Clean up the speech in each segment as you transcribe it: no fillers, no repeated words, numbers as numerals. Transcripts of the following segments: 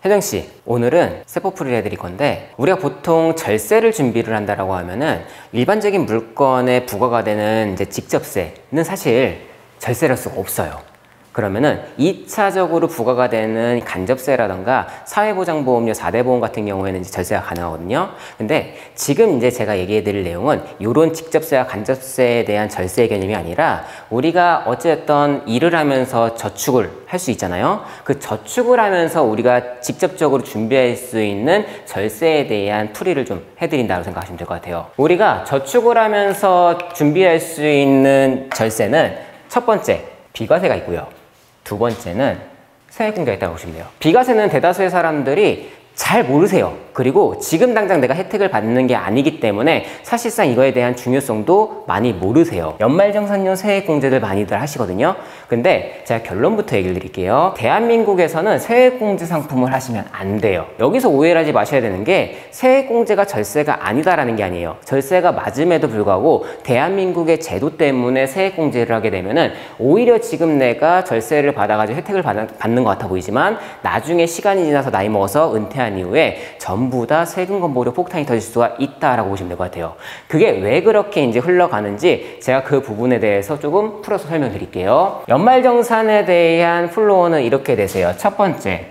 혜정씨, 오늘은 세포풀이를 해드릴 건데, 우리가 보통 절세를 준비를 한다라고 하면은 일반적인 물건에 부과가 되는 이제 직접세는 사실 절세할 수가 없어요. 그러면은 2차적으로 부과가 되는 간접세라던가 사회보장보험료 4대 보험 같은 경우에는 이제 절세가 가능하거든요. 근데 지금 이제 제가 얘기해 드릴 내용은 이런 직접세와 간접세에 대한 절세 개념이 아니라, 우리가 어쨌든 일을 하면서 저축을 할 수 있잖아요. 그 저축을 하면서 우리가 직접적으로 준비할 수 있는 절세에 대한 풀이를 좀 해드린다고 생각하시면 될 것 같아요. 우리가 저축을 하면서 준비할 수 있는 절세는 첫 번째, 비과세가 있고요. 두 번째는 세액공제가 있다고 보시면 돼요. 비과세는 대다수의 사람들이 잘 모르세요. 그리고 지금 당장 내가 혜택을 받는 게 아니기 때문에 사실상 이거에 대한 중요성도 많이 모르세요. 연말정산용 세액공제들 많이들 하시거든요. 근데 제가 결론부터 얘기를 드릴게요. 대한민국에서는 세액공제 상품을 하시면 안 돼요. 여기서 오해를 하지 마셔야 되는 게, 세액공제가 절세가 아니다라는 게 아니에요. 절세가 맞음에도 불구하고 대한민국의 제도 때문에 세액공제를 하게 되면은 오히려 지금 내가 절세를 받아가지고 혜택을 받는 것 같아 보이지만, 나중에 시간이 지나서 나이 먹어서 은퇴한 이후에 전부 다 세금 건보료 폭탄이 터질 수가 있다라고 보시면 될 것 같아요. 그게 왜 그렇게 이제 흘러가는지 제가 그 부분에 대해서 조금 풀어서 설명드릴게요. 연말정산에 대한 플로어는 이렇게 되세요. 첫 번째,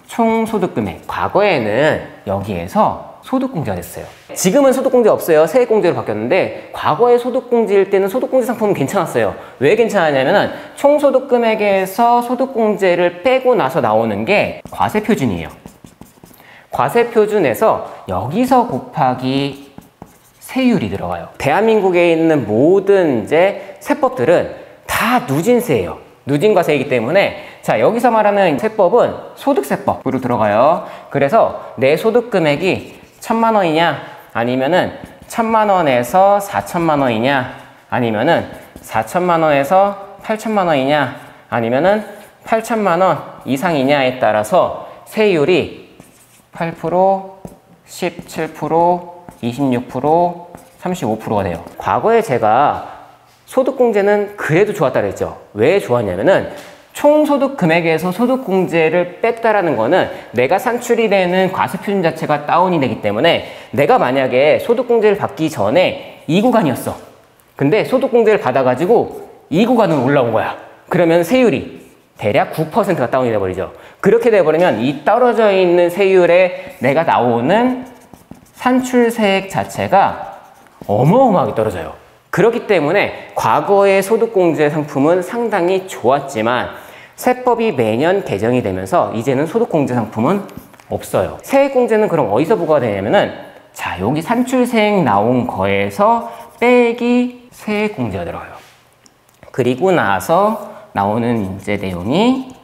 총소득금액. 과거에는 여기에서 소득공제가 됐어요. 지금은 소득공제 없어요. 세액공제로 바뀌었는데, 과거에 소득공제일 때는 소득공제 상품은 괜찮았어요. 왜 괜찮았냐면은 총소득금액에서 소득공제를 빼고 나서 나오는 게 과세표준이에요. 과세표준에서 여기서 곱하기 세율이 들어가요. 대한민국에 있는 모든 이제 세법들은 다 누진세예요. 누진과세이기 때문에, 자, 여기서 말하는 세법은 소득세법으로 들어가요. 그래서 내 소득금액이 1000만 원이냐, 아니면은 1000만 원에서 4000만 원이냐, 아니면은 4000만 원에서 8000만 원이냐, 아니면은 8000만 원 이상이냐에 따라서 세율이 8%, 17%, 26%, 35%가 돼요. 과거에 제가 소득공제는 그래도 좋았다 그랬죠. 왜 좋았냐면은 총소득 금액에서 소득공제를 뺐다라는 거는 내가 산출이 되는 과세표준 자체가 다운이 되기 때문에, 내가 만약에 소득공제를 받기 전에 이 구간이었어. 근데 소득공제를 받아가지고 이 구간으로 올라온 거야. 그러면 세율이 대략 9%가 다운이 돼버리죠. 그렇게 돼버리면 이 떨어져 있는 세율에 내가 나오는 산출세액 자체가 어마어마하게 떨어져요. 그렇기 때문에 과거의 소득공제 상품은 상당히 좋았지만, 세법이 매년 개정이 되면서 이제는 소득공제 상품은 없어요. 세액공제는 그럼 어디서 부과가 되냐면은, 자, 여기 산출세액 나온 거에서 빼기 세액공제가 들어가요. 그리고 나서 나오는 이제 내용이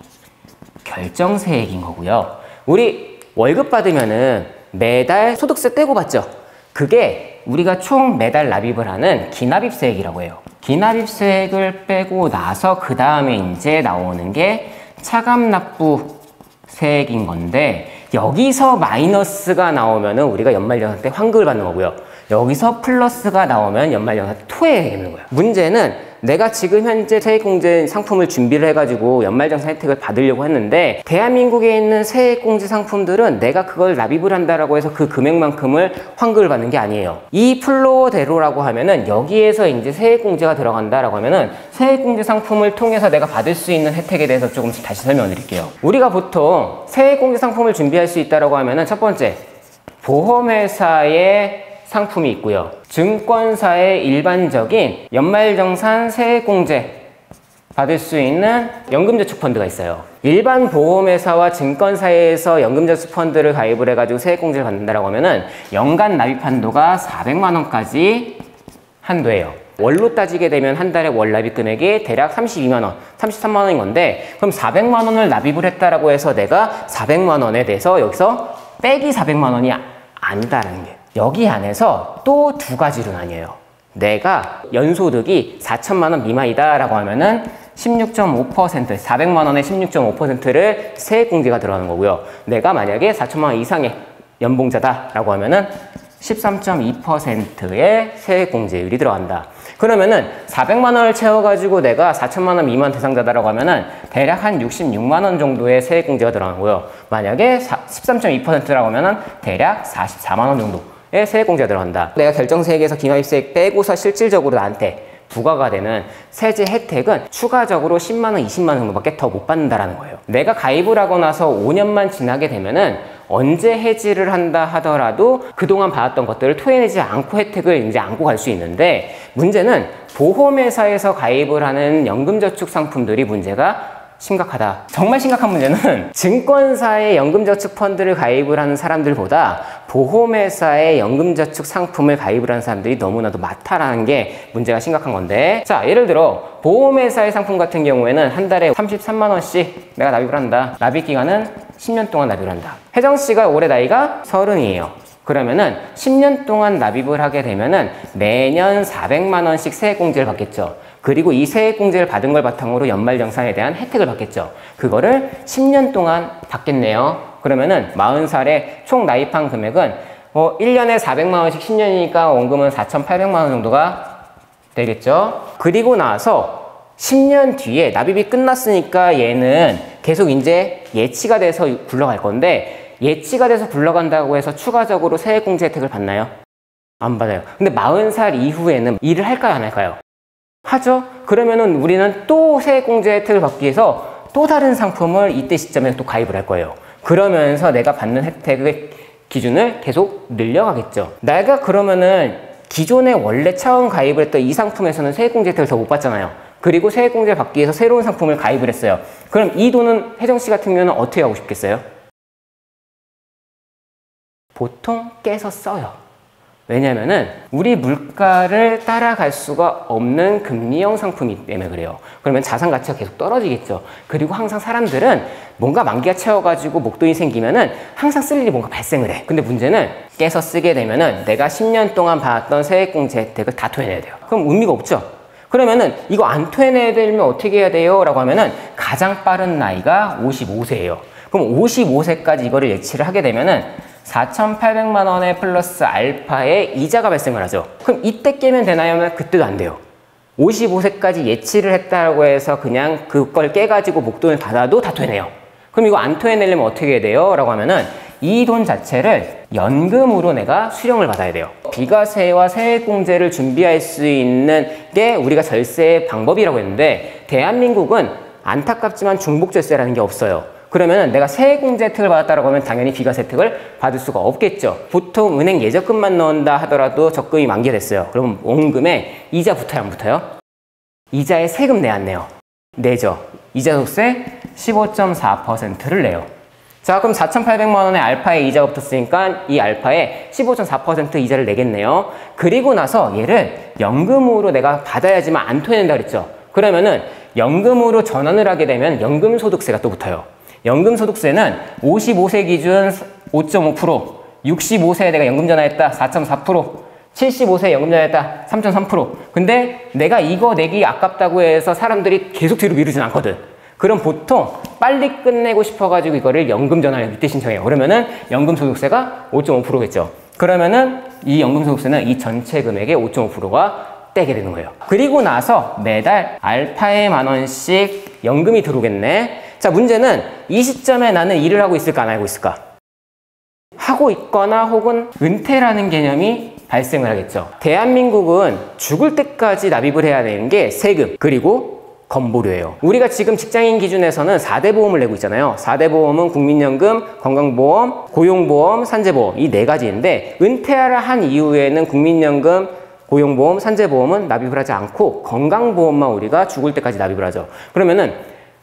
결정세액인 거고요. 우리 월급 받으면은 매달 소득세 떼고 받죠. 그게 우리가 총 매달 납입을 하는 기납입세액이라고 해요. 기납입세액을 빼고 나서 그 다음에 이제 나오는 게 차감납부세액인 건데, 여기서 마이너스가 나오면은 우리가 연말정산 때 환급을 받는 거고요. 여기서 플러스가 나오면 연말정산 때 토해야 되는 거예요. 문제는 내가 지금 현재 세액공제 상품을 준비를 해가지고 연말정산 혜택을 받으려고 했는데, 대한민국에 있는 세액공제 상품들은 내가 그걸 납입을 한다라고 해서 그 금액만큼을 환급을 받는 게 아니에요. 이 플로어대로라고 하면은, 여기에서 이제 세액공제가 들어간다라고 하면은 세액공제 상품을 통해서 내가 받을 수 있는 혜택에 대해서 조금 다시 설명을 드릴게요. 우리가 보통 세액공제 상품을 준비할 수 있다라고 하면은, 첫 번째, 보험회사의 상품이 있고요. 증권사의 일반적인 연말정산 세액공제 받을 수 있는 연금저축펀드가 있어요. 일반 보험회사와 증권사에서 연금저축펀드를 가입을 해가지고 세액공제를 받는다라고 하면은 연간 납입 한도가 400만 원까지 한도예요. 월로 따지게 되면 한 달에 월 납입 금액이 대략 32만 원, 33만 원인 건데, 그럼 400만 원을 납입을 했다라고 해서 내가 400만 원에 대해서 여기서 빼기 400만 원이 아니다라는 게, 여기 안에서 또 두 가지로 나뉘어요. 내가 연소득이 4천만 원 미만이다 라고 하면은 16.5%, 400만 원의 16.5%를 세액공제가 들어가는 거고요. 내가 만약에 4천만 원 이상의 연봉자다 라고 하면은 13.2%의 세액공제율이 들어간다. 그러면은 400만 원을 채워가지고 내가 4천만 원 미만 대상자다라고 하면은 대략 한 66만 원 정도의 세액공제가 들어가고요. 만약에 13.2%라고 하면은 대략 44만 원 정도의 세액공제가 들어간다. 내가 결정세액에서 기업입세액 빼고서 실질적으로 나한테 부과가 되는 세제 혜택은 추가적으로 10만 원, 20만 원 정도밖에 더 못 받는다라는 거예요. 내가 가입을 하고 나서 5년만 지나게 되면은 언제 해지를 한다 하더라도 그동안 받았던 것들을 토해내지 않고 혜택을 이제 안고 갈 수 있는데, 문제는 보험회사에서 가입을 하는 연금저축 상품들이 문제가 심각하다. 정말 심각한 문제는 증권사의 연금저축 펀드를 가입을 하는 사람들보다 보험회사의 연금저축 상품을 가입을 하는 사람들이 너무나도 많다라는 게 문제가 심각한 건데, 자, 예를 들어 보험회사의 상품 같은 경우에는 한 달에 33만 원씩 내가 납입을 한다. 납입 기간은 10년 동안 납입을 한다. 혜정 씨가 올해 나이가 30이에요. 그러면은 10년 동안 납입을 하게 되면은 매년 400만 원씩 세액공제를 받겠죠. 그리고 이 세액공제를 받은 걸 바탕으로 연말정산에 대한 혜택을 받겠죠. 그거를 10년 동안 받겠네요. 그러면은 40살에 총 납입한 금액은 1년에 400만 원씩 10년이니까 원금은 4,800만 원 정도가 되겠죠. 그리고 나서 10년 뒤에 납입이 끝났으니까 얘는 계속 이제 예치가 돼서 굴러갈 건데, 예치가 돼서 굴러간다고 해서 추가적으로 세액공제 혜택을 받나요? 안 받아요. 근데 40살 이후에는 일을 할까요, 안 할까요? 하죠. 그러면은 우리는 또 세액공제 혜택을 받기 위해서 또 다른 상품을 이때 시점에 또 가입을 할 거예요. 그러면서 내가 받는 혜택의 기준을 계속 늘려가겠죠. 내가 그러면은 기존에 원래 처음 가입을 했던 이 상품에서는 세액공제 혜택을 더 못 받잖아요. 그리고 세액공제를 받기 위해서 새로운 상품을 가입을 했어요. 그럼 이 돈은 혜정씨 같은 경우는 어떻게 하고 싶겠어요? 보통 깨서 써요. 왜냐면은 우리 물가를 따라갈 수가 없는 금리형 상품이기 때문에 그래요. 그러면 자산 가치가 계속 떨어지겠죠. 그리고 항상 사람들은 뭔가 만기가 채워가지고 목돈이 생기면은 항상 쓸 일이 뭔가 발생을 해. 근데 문제는 깨서 쓰게 되면은 내가 10년 동안 받았던 세액공제 혜택을 다 토해내야 돼요. 그럼 의미가 없죠. 그러면은 이거 안 토해내야 되면 어떻게 해야 돼요? 라고 하면은 가장 빠른 나이가 55세예요. 그럼 55세까지 이거를 예치를 하게 되면은 4,800만 원에 플러스 알파의 이자가 발생을 하죠. 그럼 이때 깨면 되나요? 하면 그때도 안 돼요. 55세까지 예치를 했다고 해서 그냥 그걸 깨가지고 목돈을 받아도 다 토해내요. 그럼 이거 안 토해내려면 어떻게 해야 돼요? 라고 하면은 이 돈 자체를 연금으로 내가 수령을 받아야 돼요. 비과세와 세액공제를 준비할 수 있는 게 우리가 절세의 방법이라고 했는데, 대한민국은 안타깝지만 중복절세라는 게 없어요. 그러면 내가 세액공제 혜택을 받았다고 하면 당연히 비과세 혜택을 받을 수가 없겠죠. 보통 은행 예적금만 넣는다 하더라도 적금이 만기됐어요. 그럼 원금에 이자 붙어요, 안 붙어요? 이자에 세금 내야 안 내요? 내죠. 이자 속세 15.4%를 내요. 자, 그럼 4,800만 원의 알파에 이자가 붙었으니까 이 알파에 15.4% 이자를 내겠네요. 그리고 나서 얘를 연금으로 내가 받아야지만 안 토해낸다 그랬죠. 그러면은 연금으로 전환을 하게 되면 연금소득세가 또 붙어요. 연금소득세는 55세 기준 5.5%, 65세에 내가 연금 전환했다 4.4%, 75세에 연금 전환했다 3.3%. 근데 내가 이거 내기 아깝다고 해서 사람들이 계속 뒤로 미루진 않거든. 그럼 보통 빨리 끝내고 싶어가지고 이거를 연금 전환을 이때 신청해요. 그러면은 연금소득세가 5.5%겠죠. 그러면은 이 연금소득세는 이 전체 금액의 5.5%가 떼게 되는 거예요. 그리고 나서 매달 알파에 10,000원씩 연금이 들어오겠네. 자, 문제는 이 시점에 나는 일을 하고 있을까 안 하고 있을까? 하고 있거나 혹은 은퇴라는 개념이 발생을 하겠죠. 대한민국은 죽을 때까지 납입을 해야 되는 게 세금 그리고 건보료예요. 우리가 지금 직장인 기준에서는 4대 보험을 내고 있잖아요. 4대 보험은 국민연금, 건강보험, 고용보험, 산재보험 이 4가지인데, 은퇴를 한 이후에는 국민연금, 고용보험, 산재보험은 납입을 하지 않고 건강보험만 우리가 죽을 때까지 납입을 하죠. 그러면은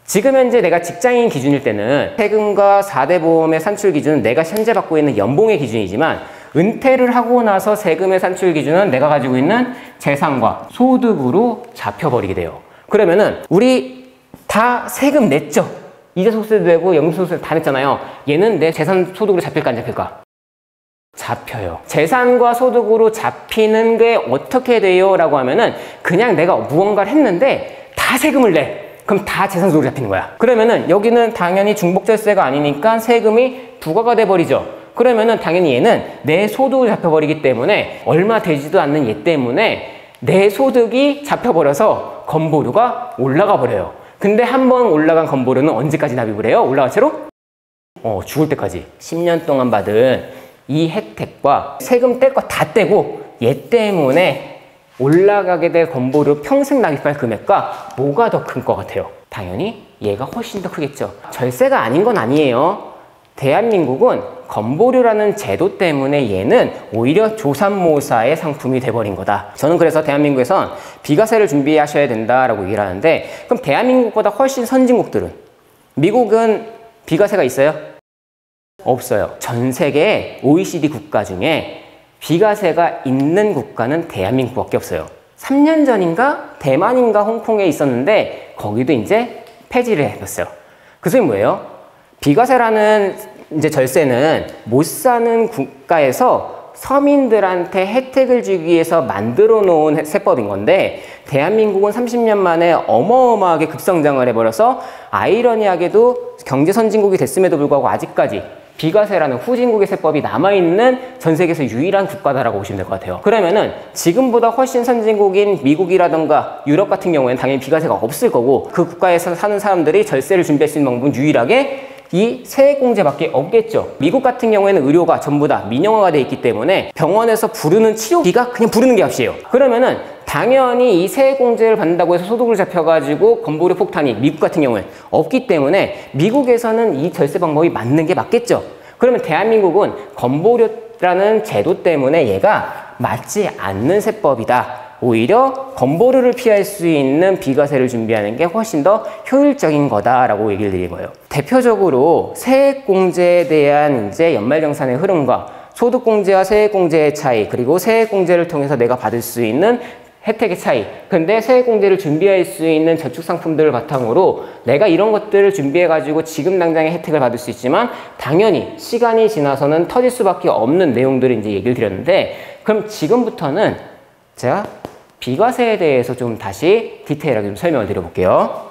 지금 현재 내가 직장인 기준일 때는 세금과 4대 보험의 산출 기준은 내가 현재 받고 있는 연봉의 기준이지만, 은퇴를 하고 나서 세금의 산출 기준은 내가 가지고 있는 재산과 소득으로 잡혀버리게 돼요. 그러면은 우리 다 세금 냈죠. 이자 소득세도 내고 연금 소득세도 다 냈잖아요. 얘는 내 재산 소득으로 잡힐까 안 잡힐까? 잡혀요. 재산과 소득으로 잡히는 게 어떻게 돼요? 라고 하면은 그냥 내가 무언가를 했는데 다 세금을 내. 그럼 다 재산 소득으로 잡히는 거야. 그러면은 여기는 당연히 중복절세가 아니니까 세금이 부과가 돼 버리죠. 그러면은 당연히 얘는 내 소득을 잡혀버리기 때문에 얼마 되지도 않는 얘 때문에 내 소득이 잡혀버려서 건보료가 올라가 버려요. 근데 한번 올라간 건보료는 언제까지 납입을 해요? 올라간 채로? 죽을 때까지. 10년 동안 받은 이 혜택과 세금 뗄 거 다 떼고 얘 때문에 올라가게 될 건보료 평생 납입할 금액과 뭐가 더 큰 것 같아요? 당연히 얘가 훨씬 더 크겠죠. 절세가 아닌 건 아니에요. 대한민국은 건보료라는 제도 때문에 얘는 오히려 조삼모사의 상품이 돼버린 거다. 저는 그래서 대한민국에선 비과세를 준비하셔야 된다라고 얘기를 하는데, 그럼 대한민국보다 훨씬 선진국들은, 미국은 비과세가 있어요? 없어요. 전 세계 OECD 국가 중에 비과세가 있는 국가는 대한민국밖에 없어요. 3년 전인가 대만인가 홍콩에 있었는데 거기도 이제 폐지를 해줬어요. 그 소리 뭐예요? 비과세라는 이제 절세는 못 사는 국가에서 서민들한테 혜택을 주기 위해서 만들어 놓은 세법인 건데, 대한민국은 30년 만에 어마어마하게 급성장을 해버려서 아이러니하게도 경제 선진국이 됐음에도 불구하고 아직까지 비과세라는 후진국의 세법이 남아있는 전 세계에서 유일한 국가다라고 보시면 될 것 같아요. 그러면은 지금보다 훨씬 선진국인 미국이라던가 유럽 같은 경우에는 당연히 비과세가 없을 거고, 그 국가에서 사는 사람들이 절세를 준비할 수 있는 방법은 유일하게 이 세액공제밖에 없겠죠. 미국 같은 경우에는 의료가 전부 다 민영화가 돼 있기 때문에 병원에서 부르는 치료비가 그냥 부르는 게 값이에요. 그러면은 당연히 이 세액공제를 받는다고 해서 소득을 잡혀가지고 건보료 폭탄이 미국 같은 경우에 없기 때문에 미국에서는 이 절세 방법이 맞는 게 맞겠죠. 그러면 대한민국은 건보료라는 제도 때문에 얘가 맞지 않는 세법이다. 오히려 건보료를 피할 수 있는 비과세를 준비하는 게 훨씬 더 효율적인 거다라고 얘기를 드린 거예요. 대표적으로 세액공제에 대한 이제 연말정산의 흐름과 소득공제와 세액공제의 차이, 그리고 세액공제를 통해서 내가 받을 수 있는 혜택의 차이. 근데 세액공제를 준비할 수 있는 저축상품들을 바탕으로 내가 이런 것들을 준비해가지고 지금 당장의 혜택을 받을 수 있지만 당연히 시간이 지나서는 터질 수밖에 없는 내용들을 이제 얘기를 드렸는데, 그럼 지금부터는 제가 비과세에 대해서 좀 다시 디테일하게 좀 설명을 드려볼게요.